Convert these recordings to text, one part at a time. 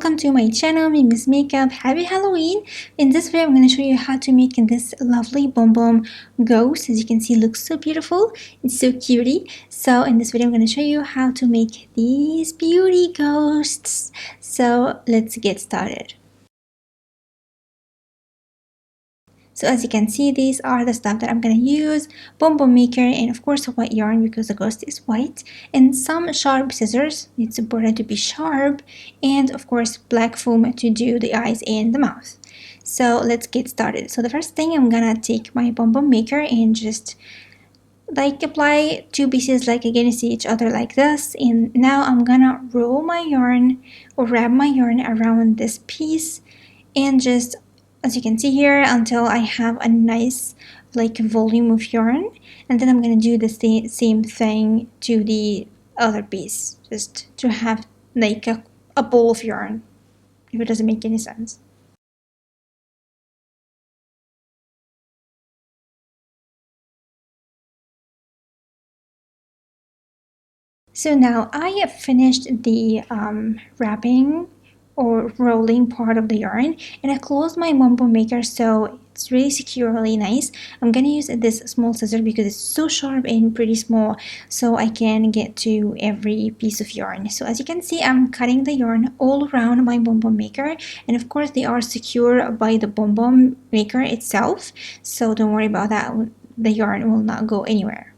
welcome to my channel. My name is Makeup. Happy Halloween. In this video I'm going to show you how to make this lovely bonbon ghost. As you can see, it looks so beautiful. It's so cutie. So in this video I'm going to show you how to make these beauty ghosts. So let's get started. So as you can see, these are the stuff that I'm going to use: bonbon maker, and of course white yarn because the ghost is white, and some sharp scissors. It's important to be sharp, and of course black foam to do the eyes and the mouth. So let's get started. So the first thing, I'm gonna take my bonbon maker and just like apply two pieces like against each other like this, and now I'm gonna roll my yarn or wrap my yarn around this piece, and just, as you can see here, until I have a nice like volume of yarn, and then I'm gonna do the same thing to the other piece, just to have like a ball of yarn, if it doesn't make any sense. So now I have finished the wrapping or rolling part of the yarn, and I closed my bonbon maker so it's really secure, really nice. I'm gonna use this small scissor because it's so sharp and pretty small, so I can get to every piece of yarn. So as you can see, I'm cutting the yarn all around my bonbon maker, and of course they are secure by the bonbon maker itself, so don't worry about that. The yarn will not go anywhere.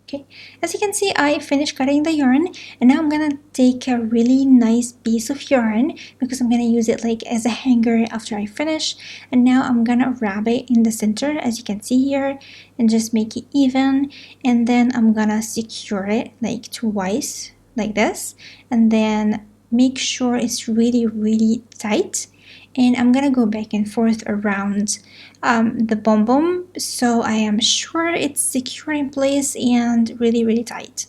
Okay, as you can see, I finished cutting the yarn, and now I'm gonna take a really nice piece of yarn because I'm gonna use it like as a hanger after I finish. And now I'm gonna wrap it in the center, as you can see here, and just make it even. And then I'm gonna secure it like twice like this, and then make sure it's really tight. And I'm gonna go back and forth around the bonbon, so I am sure it's secure in place and really tight.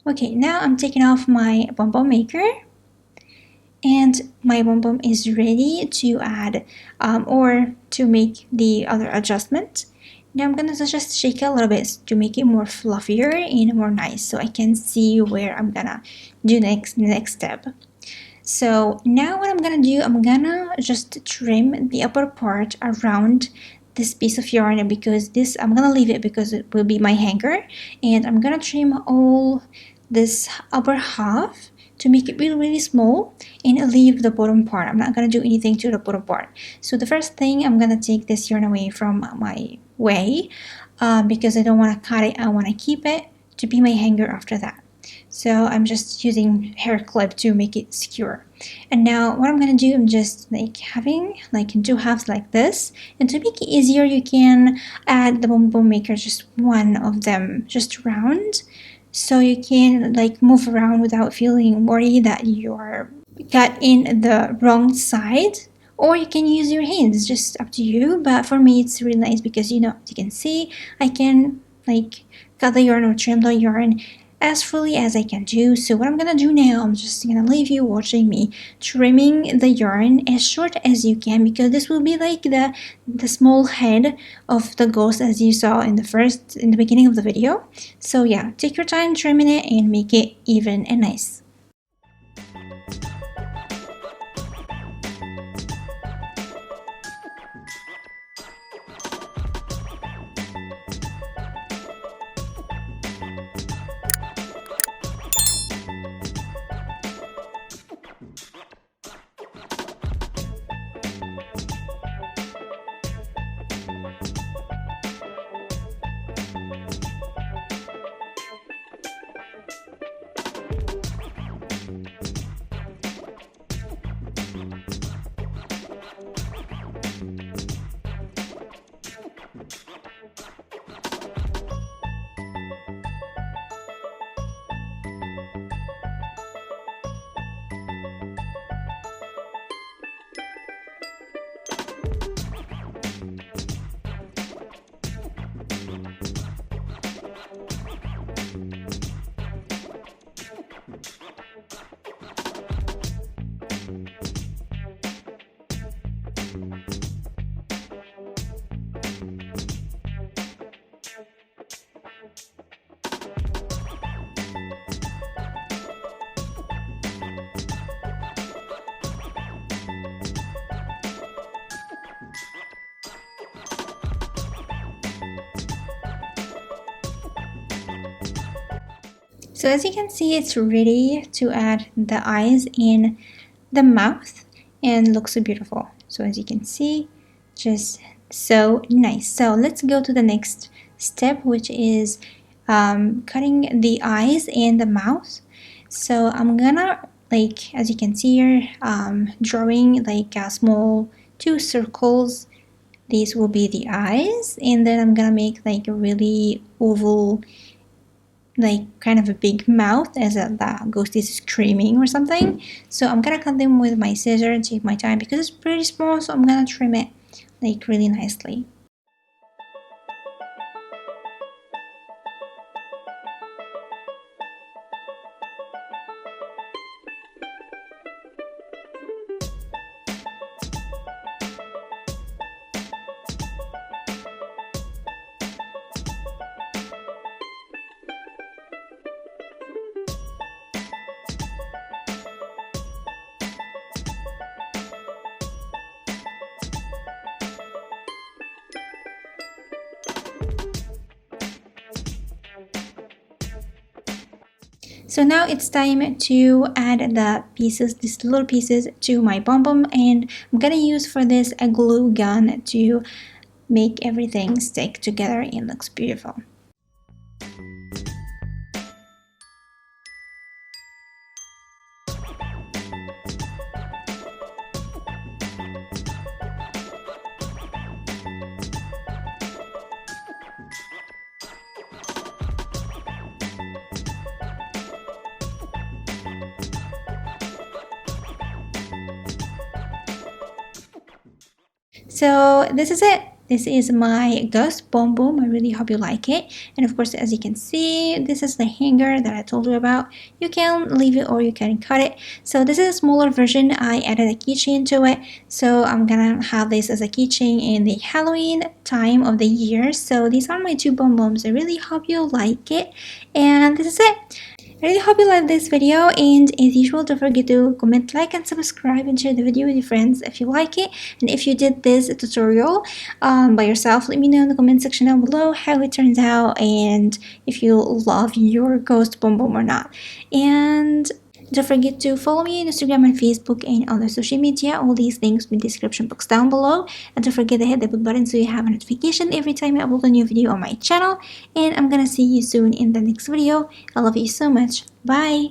Okay, now I'm taking off my bonbon maker, and my bonbon is ready to add or to make the other adjustment. Now I'm gonna just shake it a little bit to make it more fluffier and more nice, so I can see where I'm gonna do next step. So now what I'm gonna do, I'm gonna just trim the upper part around this piece of yarn, because this, I'm gonna leave it because it will be my hanger, and I'm gonna trim all this upper half to make it really small and leave the bottom part. I'm not gonna do anything to the bottom part. So the first thing, I'm gonna take this yarn away from my way because I don't want to cut it. I want to keep it to be my hanger after that. So I'm just using hair clip to make it secure. And now what I'm gonna do, I'm just like having like in two halves like this, and to make it easier, you can add the bonbon maker, just one of them, just round, so you can like move around without feeling worried that you're cut in the wrong side. Or you can use your hands, it's just up to you. But for me, it's really nice because, you know, as you can see, I can like cut the yarn or trim the yarn as fully as I can do. So what I'm gonna do now, I'm just gonna leave you watching me trimming the yarn as short as you can, because this will be like the small head of the ghost, as you saw in the beginning of the video. So yeah, take your time trimming it and make it even and nice. So as you can see, it's ready to add the eyes and the mouth, and looks so beautiful. So as you can see, just so nice. So let's go to the next step, which is cutting the eyes and the mouth. So I'm gonna, like, as you can see here, drawing like a small 2 circles. These will be the eyes, and then I'm gonna make like a really oval, like kind of a big mouth as the ghost is screaming or something. So I'm gonna cut them with my scissors and take my time because it's pretty small, so I'm gonna trim it like really nicely. So now it's time to add the pieces, these little pieces, to my bum, and I'm gonna use for this a glue gun to make everything stick together and looks beautiful. So this is it. This is my ghost bum. I really hope you like it. And of course, as you can see, this is the hanger that I told you about. You can leave it or you can cut it. So this is a smaller version. I added a keychain to it. So I'm gonna have this as a keychain in the Halloween time of the year. So these are my 2 bums. I really hope you like it. And this is it. I really hope you liked this video, and as usual, don't forget to comment, like, and subscribe, and share the video with your friends if you like it. And if you did this tutorial by yourself, let me know in the comment section down below how it turns out and if you love your ghost bum or not. And don't forget to follow me on Instagram and Facebook and other social media. All these links in the description box down below. And don't forget to hit the bell button so you have a notification every time I upload a new video on my channel. And I'm gonna see you soon in the next video. I love you so much. Bye!